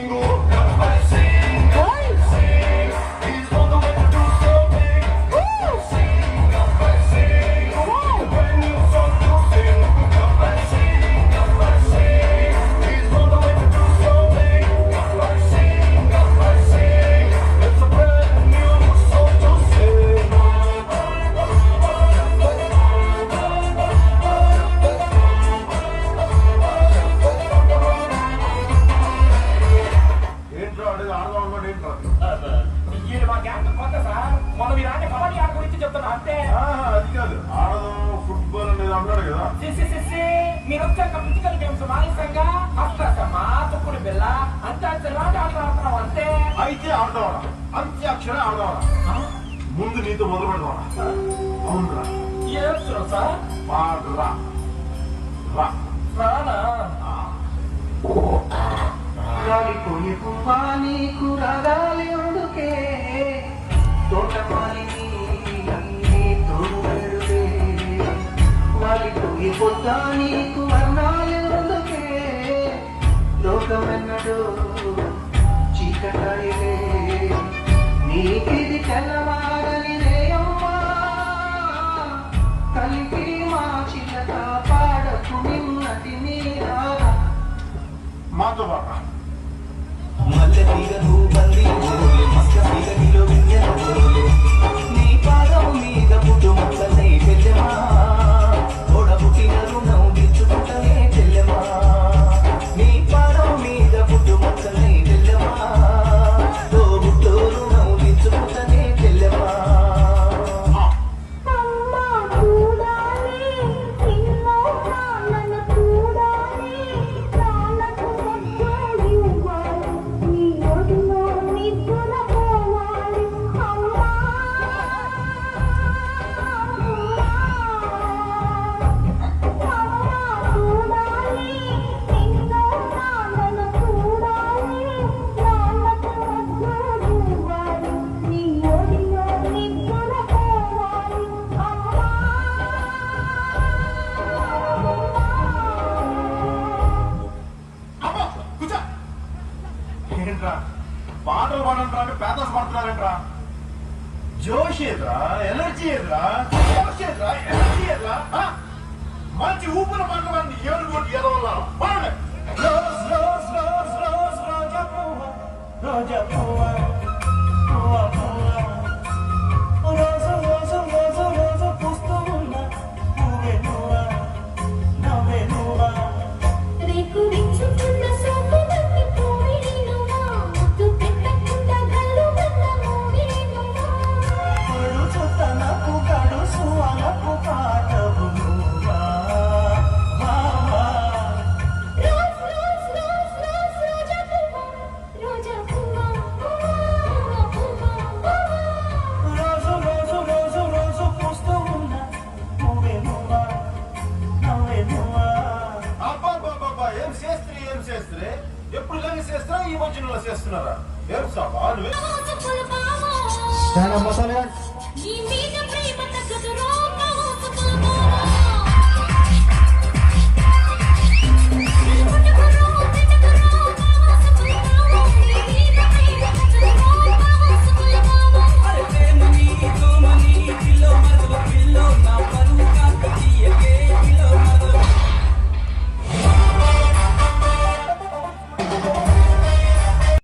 bingo. అది కాదు ఆడదాం ఫుట్బాల్ అనేది అన్నాడు కదా. మీరు వచ్చాక ఫిజికల్ గేమ్స్ మానేసాక అష్టమా తొక్కుడు బిల్ల అంత్యాక్షరాలు ఆడుతున్నాం అంతే. అయితే ఆడదావరా, అంత్యాక్షరే ఆడదావరా. ముందు నీతో మొదలు పెడదావరా. అవునరా, ఏం సార్ పాడరా రా రానా రాలిపోయే పువ్వా నీకు రాగాలి ఉండుకే తోటమాలి తోడు వెడువే వాలిపోయే పొద్దా నీకు వర్ణాలు ఉండుకే లోకమెన్నడో చీకటాయిలే నీకిది తెల్లవారని రేయమ్మా కలిగి మా చిలక పాడకు నిన్నటి నీరా మాతో పాట మల్లె తీగను బంది మక్క తీగనిలో వియ్యను నీ పాదం మీద పుట్టు ముక్కలై చెల్లెమా తోడబుట్టిన రుణం దిచ్చుకుంటనే చెల్లెమా నీ పాదం మీద పుట్టు ముక్కలై చెల్లెమా తోబుట్టు రుణం దిచ్చుకుంటనే చెల్లెమా ఏంట్రా పాటలు పాడంట్రా అంటే పేదలు పడుతున్నారంట్రా. జోష్ ఏద్రా, ఎనర్జీ ఏద్రా, జోష్ ఏద్రా, ఎనర్జీ ఏద్రా. మంచి ఊపిరి పాటలు పాడండి. ఏడు కోటి ఏదో పాడండి. రోజ్ రోజ్ రోజ్ రోజ్ రోజా పువ్వ రోజా పువ్వ పువ్వ పువ్వ రోజు రోజు రోజు రోజు పూస్తూ ఉన్న పువ్వే నువ్వ నవ్వే నువ్వ రేకు విచ్చుకున్న సోపు బంతి పువ్వే నువ్వ ముద్దు పెట్టకుండా గల్లు గల్ల మూవే నువ్వ పడు చుట్టనకు కడు సువనకు పాటవు నువ్వా మావా రోజ్ రోజ్ రోజ్ రోజ్ రోజా పువ్వ పువ్వ పువ్వ రోజు రోజు రోజు రోజు పూస్తూ ఉన్న పువ్వే నువ్వ నవ్వే నువ్వ అబ్బా ఏం చేస్త్రీ, ఏం చేస్త్రీ. ఎప్పుడు లేని చేస్తారా, ఈ మధ్యలో చేస్తున్నారా? ఏం సాబా నువ్వే పువ్వ బావా చాలా మసాలా నీ మీద